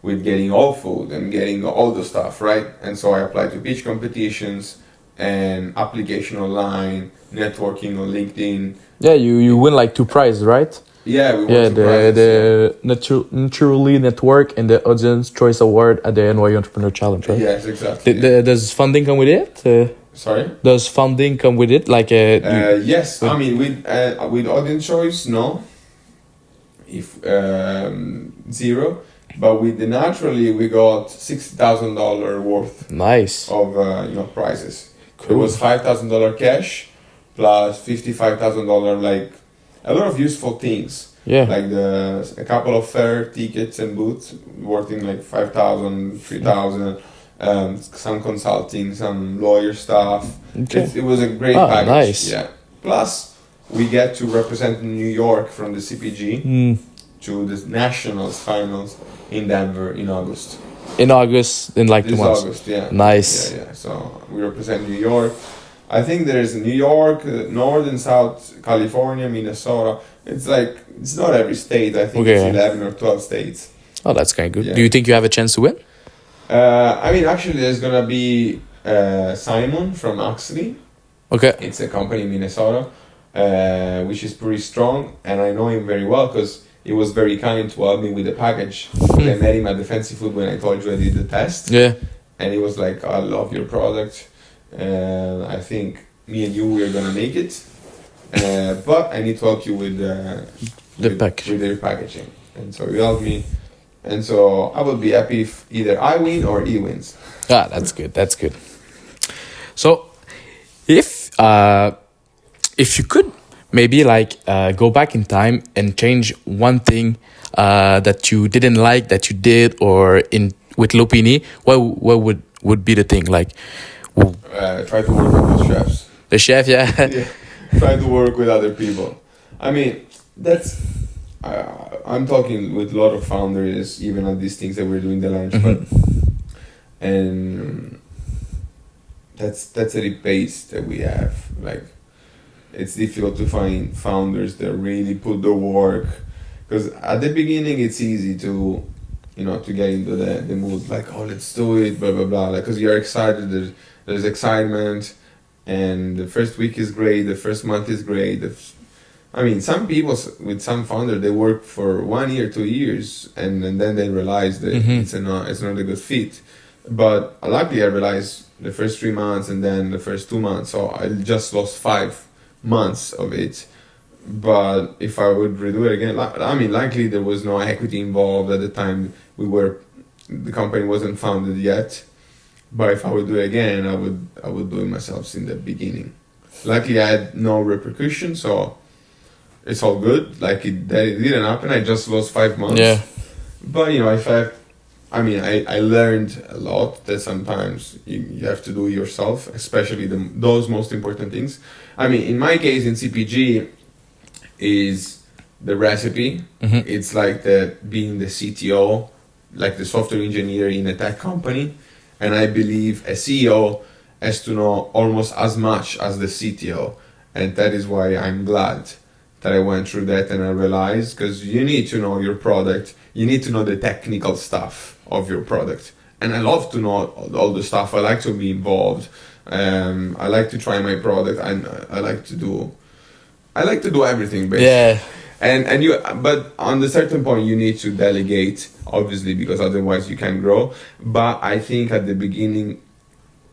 with getting all food and getting all the stuff, right? And so I apply to pitch competitions and application online, networking on LinkedIn. Yeah, you win like 2 prizes, right? Yeah, we won 2 prizes. The Naturally Network and the Audience Choice Award at the NYC Entrepreneur Challenge, right? Yes, exactly. Does funding come with it? Sorry? Does funding come with it? Like yes, I mean with Audience Choice, no. If 0, but with the Naturally we got $60,000 worth nice of prizes. Cool. It was $5,000 cash plus $55,000 like a lot of useful things. Yeah. Like a couple of fair tickets and booths worth in like 5,000, 3,000. Some consulting, some lawyer stuff. Okay. It was a great Oh, package. nice. Yeah. Plus, we get to represent New York from the CPG to the Nationals finals in Denver in August. In August, in like 2 This months. August, yeah. Nice. Yeah. So we represent New York. I think there's New York, North and South California, Minnesota. It's like, it's not every state. I think it's 11 or 12 states. Oh, that's kind of good. Yeah. Do you think you have a chance to win? I mean, actually, there's gonna be Simon from Axley. Okay. It's a company in Minnesota, which is pretty strong, and I know him very well because he was very kind to help me with the package. I met him at the Fancy Food when I told you I did the test. Yeah. And he was like, I love your product. I think me and you, we're gonna make it. But I need to help you with package. with the packaging. And so he helped me. And so I would be happy if either I win or he wins. Ah, that's good. That's good. So, if you could maybe like go back in time and change one thing that you didn't like that you did, or in with Loopini, what would be the thing? Like, Try to work with the chefs. the chef, yeah. Yeah. Try to work with other people. I mean, that's. I'm talking with a lot of founders, even at these things that we're doing the lunch, but and that's the pace that we have. Like, it's difficult to find founders that really put the work, because at the beginning it's easy to, to get into the mood, like, oh, let's do it, blah blah blah, like, because you're excited. There's excitement, and the first week is great. The first month is great. I mean, some people with some founder, they work for 1 year, 2 years, and then they realize that it's not a good fit. But luckily, I realized the first 3 months and then the first 2 months. So I just lost 5 months of it. But if I would redo it again, I mean, likely there was no equity involved at the time. The company wasn't founded yet. But if I would do it again, I would do it myself in the beginning. Luckily, I had no repercussions, so it's all good. Like, it didn't happen. I just lost 5 months. Yeah. But I learned a lot that sometimes you have to do it yourself, especially those most important things. I mean, in my case, in CPG, is the recipe. It's like being the CTO, like the software engineer in a tech company. And I believe a CEO has to know almost as much as the CTO. And that is why I'm glad that I went through that, and I realized, because you need to know your product, you need to know the technical stuff of your product. And I love to know all the stuff. I like to be involved. I like to try my product, and I like to do everything, basically. Yeah. But on a certain point, you need to delegate, obviously, because otherwise you can't grow. But I think at the beginning,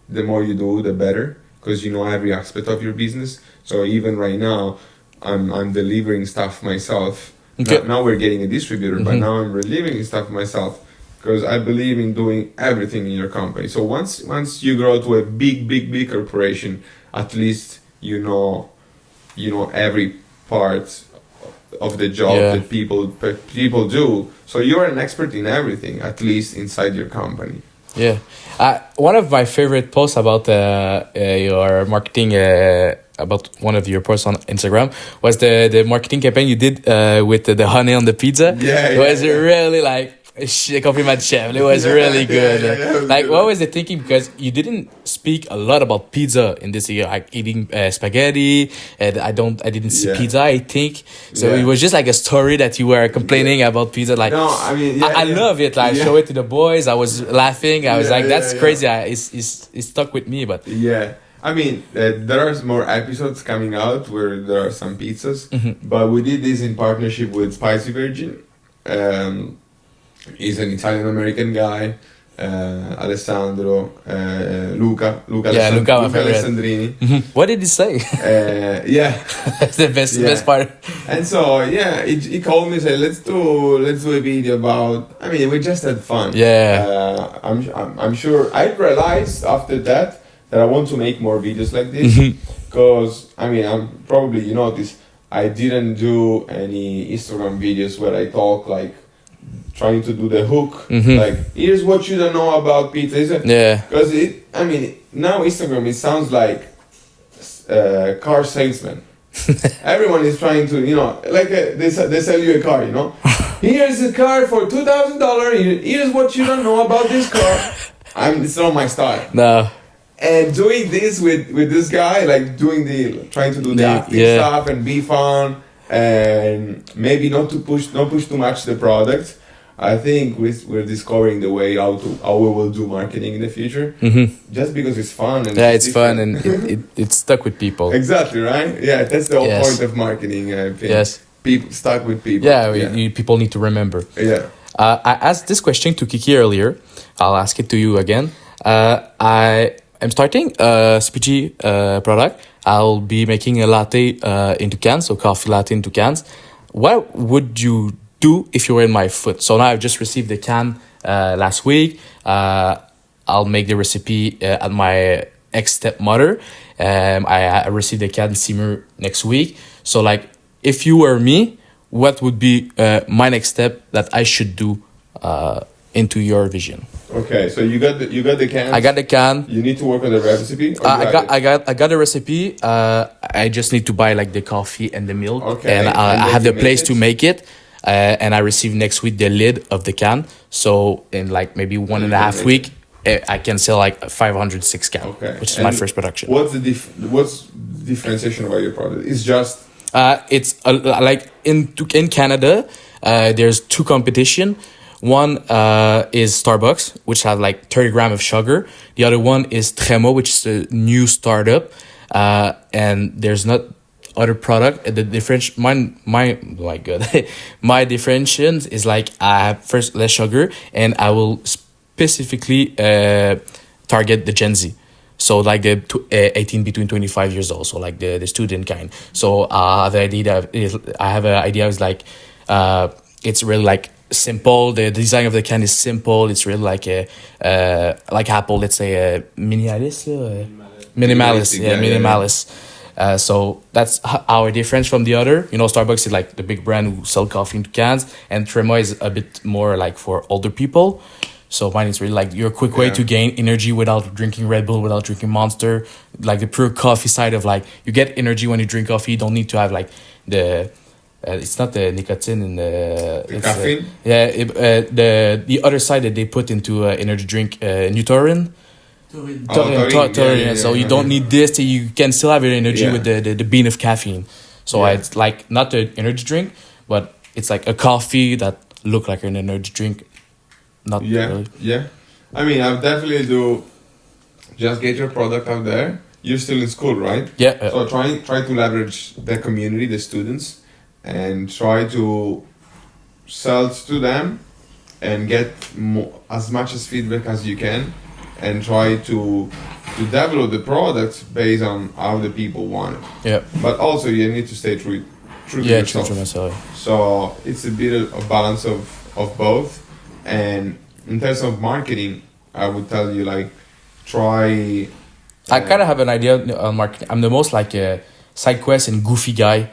the more you do, the better, because you know every aspect of your business. So even right now, I'm delivering stuff myself. Okay. Now we're getting a distributor, but now I'm delivering stuff myself, because I believe in doing everything in your company. So once you grow to a big corporation, at least you know every part of the job that people do. So you're an expert in everything, at least inside your company. Yeah. One of my favorite posts about your marketing, about one of your posts on Instagram, was the marketing campaign you did with the honey on the pizza. It was really like a compliment, chef. It was really good. What was the thinking? Because you didn't speak a lot about pizza in this year, like eating spaghetti, and I didn't see pizza, I think. So it was just like a story that you were complaining about pizza. Like, no, I mean, I love it. Like, show it to the boys. I was laughing. I was like, that's crazy. It stuck with me. But I mean, there are more episodes coming out where there are some pizzas, but we did this in partnership with Spicy Virgin. He's an Italian-American guy, Alessandro, Luca Alessandrini. What did he say? That's the best part. And so he called me and said, let's do a video about. I mean, we just had fun. I'm sure I realized after that I want to make more videos like this, because I mean, I'm probably, you notice, I didn't do any Instagram videos where I talk like trying to do the hook. Like, here's what you don't know about pizza. Yeah. Because now Instagram, it sounds like car salesman. Everyone is trying to, like they sell you a car, Here's a car for $2,000. Here's what you don't know about this car. It's not my style. No. And doing this with this guy, like trying to do the acting stuff and be fun, and maybe not push too much the product. I think we're discovering the way how we will do marketing in the future. Just because it's fun. And it's fun and it's stuck with people. Exactly, right? Yeah, that's the whole point of marketing. I think. Yes. People stuck with people. People need to remember. Yeah. I asked this question to Kiki earlier. I'll ask it to you again. I am starting a CPG product. I'll be making a latte into cans, so coffee latte into cans. What would you do if you were in my foot? So now I've just received the can last week. I'll make the recipe at my ex-stepmother. I received the can simmer next week. So like, if you were me, what would be my next step that I should do into your vision? Okay, so you got the can. I got the can. You need to work on the recipe. I got the recipe. I just need to buy like the coffee and the milk, and I have the place to make it. And I receive next week the lid of the can. So in like maybe 1.5 weeks, I can sell like 506 can, which is my first production. What's differentiation about your product? It's just it's like in Canada, there's two competition. One is Starbucks, which has like 30 grams of sugar. The other one is Tremo, which is a new startup, and there's not other product. The difference, my differentiation is like I have first less sugar, and I will specifically target the Gen Z. So like the 18 between 25 years old, so like the student kind. So the idea is, I have an idea is like it's really like simple. The design of the can is simple. It's really like a like Apple, let's say a minimalist. So that's our difference from the other. Starbucks is like the big brand who sell coffee into cans, and Tremo is a bit more like for older people. So mine is really like your quick way to gain energy without drinking Red Bull, without drinking Monster. Like the pure coffee side of like, you get energy when you drink coffee. You don't need to have like the, it's not the nicotine and the caffeine. The other side that they put into energy drink, Taurine. Taurine. So you don't need this. You can still have your energy with the bean of caffeine. So it's like not an energy drink, but it's like a coffee that look like an energy drink. Not really. Yeah. I mean, I definitely do. Just get your product out there. You're still in school, right? Yeah. So try to leverage the community, the students, and try to sell to them, and get as much as feedback as you can, and try to develop the product based on how the people want it. Yeah. But also you need to stay true to yourself. True to myself. So it's a bit of a balance of both. And in terms of marketing, I would tell you like try. I kind of have an idea on marketing. I'm the most like a side quest and goofy guy.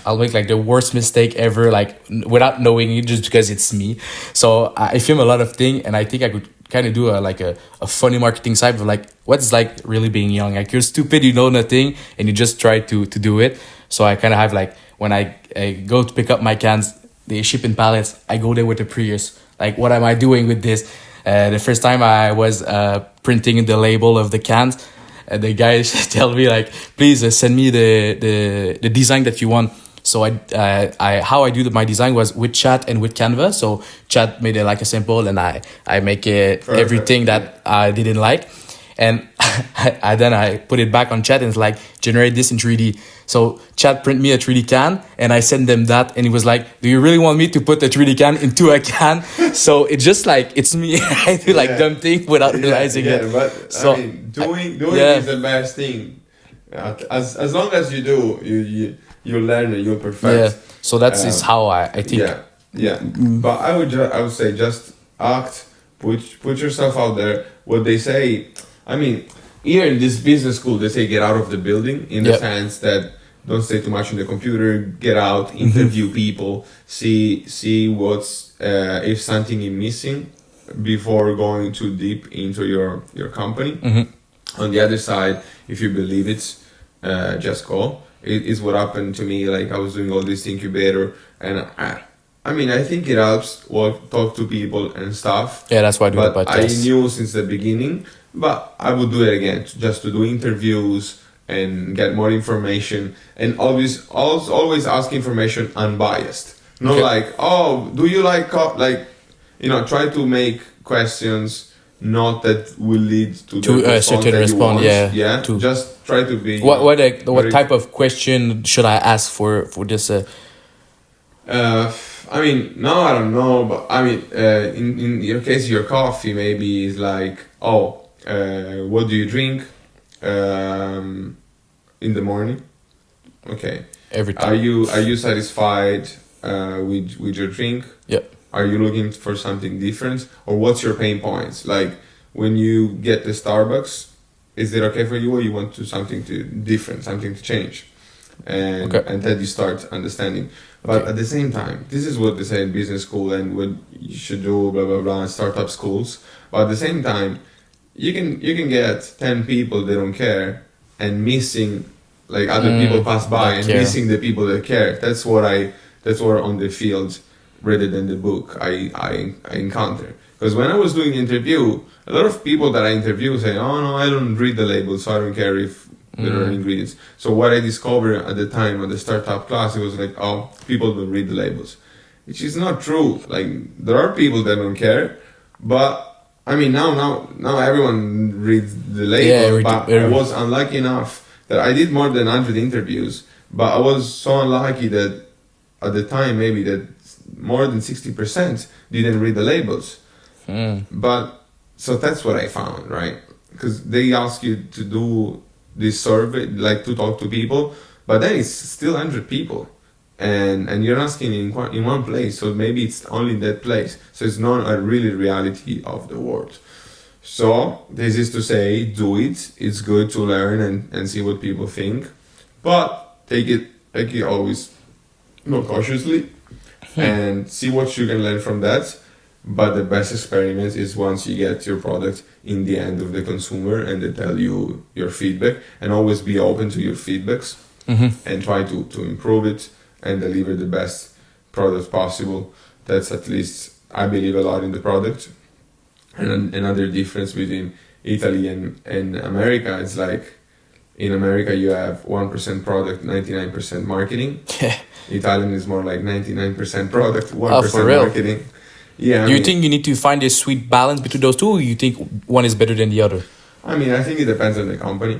I'll make like the worst mistake ever, like without knowing it, just because it's me. So I film a lot of things, and I think I could kind of do a funny marketing side of like what's like really being young. Like you're stupid, you know nothing, and you just try to do it. So I kind of have like when I go to pick up my cans, they ship in pallets. I go there with the Prius. Like, what am I doing with this? The first time I was printing the label of the cans, the guys tell me like, please send me the design that you want. So how I do my design was with Chat and with Canva. So Chat made it like a sample, and I make it everything that I didn't like, and then I put it back on Chat, and it's like generate this in 3D. So Chat print me a 3D can, and I send them that, and he was like, do you really want me to put the 3D can into a can? So it's just like, it's me. I do like dumb thing without realizing it. But so, I mean, doing is the best thing. As long as you do, you learn and you'll perfect. Yeah. So that's is how I think. Yeah. But I would say just act, put yourself out there. What they say, I mean, here in this business school, they say get out of the building, in the sense that don't stay too much on the computer. Get out, interview people, see what's if something is missing before going too deep into your company. On the other side, if you believe it, just go. It is what happened to me. Like I was doing all this incubator, and I mean, I think it helps talk to people and stuff. Yeah, that's why I do the But I podcast. knew since the beginning, but I would do it again, just to do interviews and get more information, and always ask information unbiased. Not Okay. like, oh, do you like like, try to make questions not that will lead to To the a response certain that you response, want. yeah, to- Just try to be. What very- type of question should I ask for this? I mean, no, I don't know, but I mean, in your case, your coffee maybe is like, oh, what do you drink in the morning? Okay. Every Are time. you satisfied with your drink? Yeah. Are you looking for something different, or what's your pain points? Like when you get the Starbucks, is it okay for you, or you want to something different, something to change, and Okay. and then you start understanding. But Okay. at the same time, this is what they say in business school and what you should do, blah blah blah, in startup schools. But at the same time, you can get 10 people that don't care and missing like other people pass by that and care. missing the people that care. That's what on the field rather than the book I encounter. Because when I was doing the interview, a lot of people that I interview say, oh no, I don't read the labels, so I don't care if there are ingredients. So what I discovered at the time of the startup class, it was like, oh, people don't read the labels. Which is not true. Like, there are people that don't care, but I mean, now everyone reads the label, but I was unlucky enough that I did more than 100 interviews, but I was so unlucky that at the time, maybe that more than 60% didn't read the labels. But, so that's what I found, right? Because they ask you to do this survey, like to talk to people, but then it's still 100 people. And you're asking in one place, so maybe it's only in that place. So it's not a really reality of the world. So this is to say, do it. It's good to learn and see what people think, but take it always more cautiously and see what you can learn from that. But the best experiment is once you get your product in the end of the consumer and they tell you your feedback, and always be open to your feedbacks and try to improve it and deliver the best product possible. That's at least, I believe a lot in the product. And another difference between Italy and America is like, in America you have 1% product, 99% marketing. Italian is more like 99% product, 1% for real? marketing. Yeah. Do you think you need to find a sweet balance between those two, or you think one is better than the other? I mean, I think it depends on the company.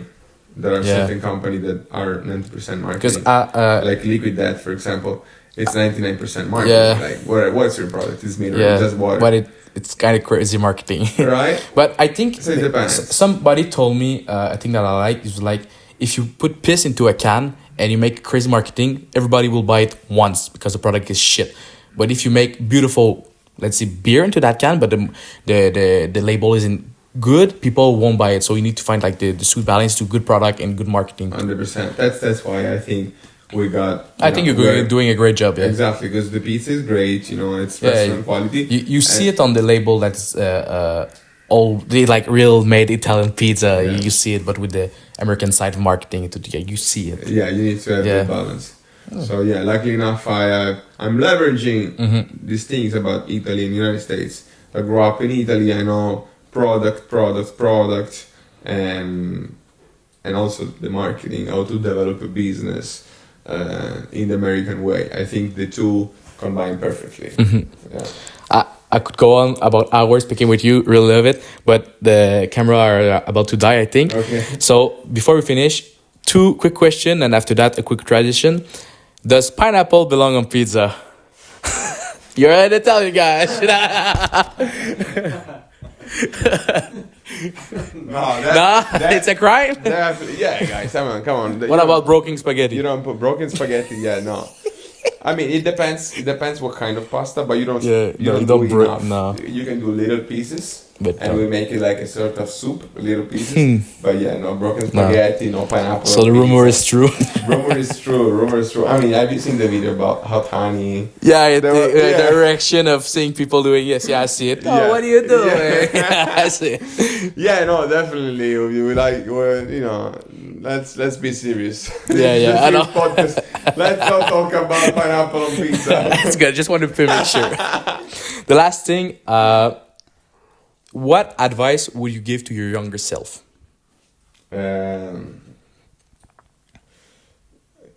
There are Yeah. certain companies that are 90% Because marketing. Like Liquid Death, for example, it's 99% marketing. Yeah. Like, what's your product? It's mineral, yeah, just water. but it's kind of crazy marketing. Right? But I think So it depends. somebody told me I think that I like is like, if you put piss into a can and you make crazy marketing, everybody will buy it once because the product is shit. But if you make beautiful, let's say, beer into that can, but the label isn't good, people won't buy it. So you need to find like the sweet balance to good product and good marketing. 100%. That's why I think we got. I think you're doing a great job. Yeah. Exactly, because the pizza is great. It's restaurant quality. You see it on the label that's all the like real made Italian pizza. Yeah. You see it, but with the American side of marketing, you see it. Yeah, you need to have Yeah. the balance. So yeah, luckily enough, I'm leveraging these things about Italy and United States. I grew up in Italy. I know product, and also the marketing, how to develop a business in the American way. I think the two combine perfectly. Yeah. I could go on about hours speaking with you, really love it, but the camera are about to die, I think. Okay. So before we finish, 2 quick questions, and after that, a quick tradition. Does pineapple belong on pizza? You're an Italian guy. It's a crime. Yeah, guys, come on. What about broken spaghetti? You don't put broken spaghetti? Yeah, no. I mean, it depends. It depends what kind of pasta, but you don't. Yeah, you no, don't you do don't enough. no. You can do little pieces, But and no. we make it like a sort of soup, little pieces. But yeah, no broken spaghetti, no pineapple. So on the rumor pizza. is true. Rumor is true. Rumor is true. I mean, have you seen the video about hot honey? Yeah, Yeah. the reaction of seeing people doing yes, yeah, I see it. Oh, Yeah. what are you doing? Yeah. I see it. Yeah, no, definitely. We like, well, you know, let's be serious. Yeah, yeah, This I know. is podcast. Let's not talk about pineapple on pizza. That's good. Just wanted to make sure. The last thing, what advice would you give to your younger self?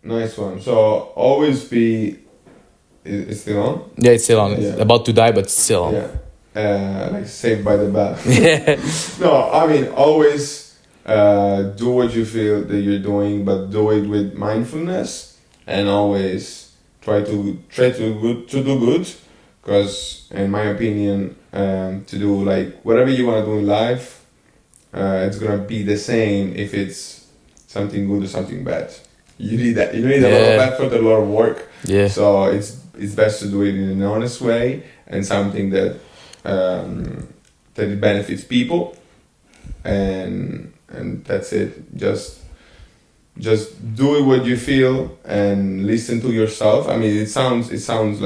Nice one. So always be. It's still on. Yeah, it's still on. It's Yeah. about to die, but still on. Yeah. Like Saved by the Bell. Yeah. No, I mean always do what you feel that you're doing, but do it with mindfulness, and always try to do good, because in my opinion, to do like whatever you want to do in life, it's gonna be the same if it's something good or something bad. You need that. You need a lot of effort, a lot of work. Yeah. So it's best to do it in an honest way and something that that it benefits people, and that's it. Just do it what you feel and listen to yourself. I mean, it sounds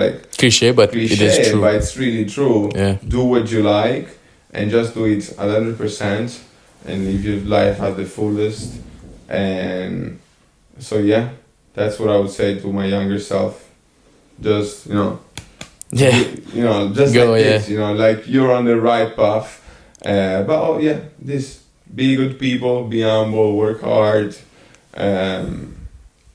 like Cliche, but cliche, it is true. but it's really true. Yeah. Do what you like and just do it 100% and live your life at the fullest. And so yeah, that's what I would say to my younger self. Just Yeah. just Go, like yeah. this, like you're on the right path. But be good people, be humble, work hard.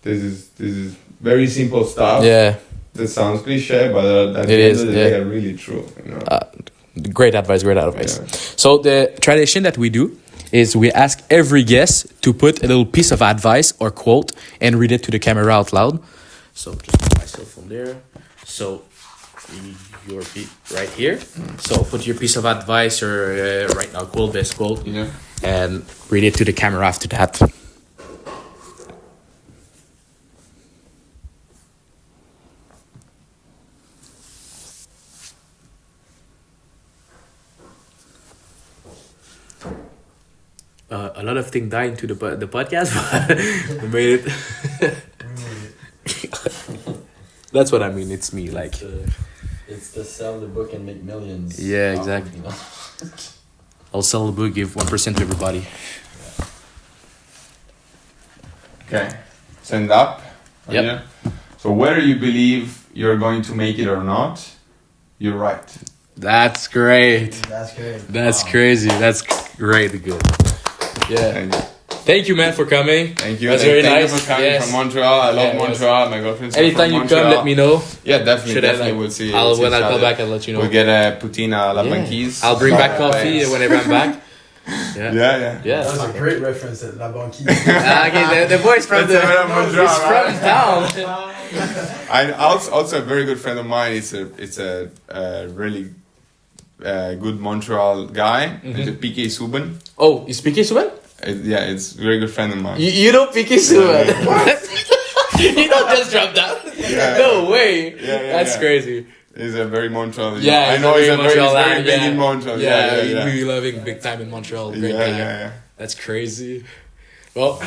This is very simple stuff. Yeah. That sounds cliche, but at the It end is, of the yeah. day, are really true. Great advice. Great advice. Yeah. So the tradition that we do is we ask every guest to put a little piece of advice or quote and read it to the camera out loud. So just put my cell phone there. So your feet right here. So put your piece of advice or right now quote, best quote, and read it to the camera after that. A lot of things died into the podcast, but we made it. That's what I mean. It's me, like. It's to sell the book and make millions. Yeah, exactly. I'll sell the book, give 1% to everybody. Okay, stand up. Yep. Yeah. So whether you believe you're going to make it or not, you're right. That's great. That's great. That's crazy. That's great. Good. Yeah. Thank you. Thank you, man, for coming. Thank you. That's and very thank nice. you for coming Yes. from Montreal. I love Yeah, yes. Montreal. My girlfriend's Anytime from you Montreal. come, let me know. Yeah, definitely. Should I, Definitely, like, we'll see. When I each come other. back, I'll let you know. We'll get a poutine à la banquise. I'll bring back coffee whenever I'm back. Yeah. Yeah. Yeah. That was a great reference at La Banquise. Okay, the voice from That's a very Montreal, he's from right? town. I also a very good friend of mine. It's a really good Montreal guy. It's a PK Subban. Oh, you speak Suban? Yeah, it's a very good friend of mine. You don't speak Suban? Yeah. You don't just drop that. Yeah. No way. Yeah, That's yeah. crazy. He's a very Montreal. Yeah, I know he's a Montreal very lad, big in Montreal. Yeah, Yeah. we loving big time in Montreal. Great Yeah, guy. yeah. That's crazy. Well.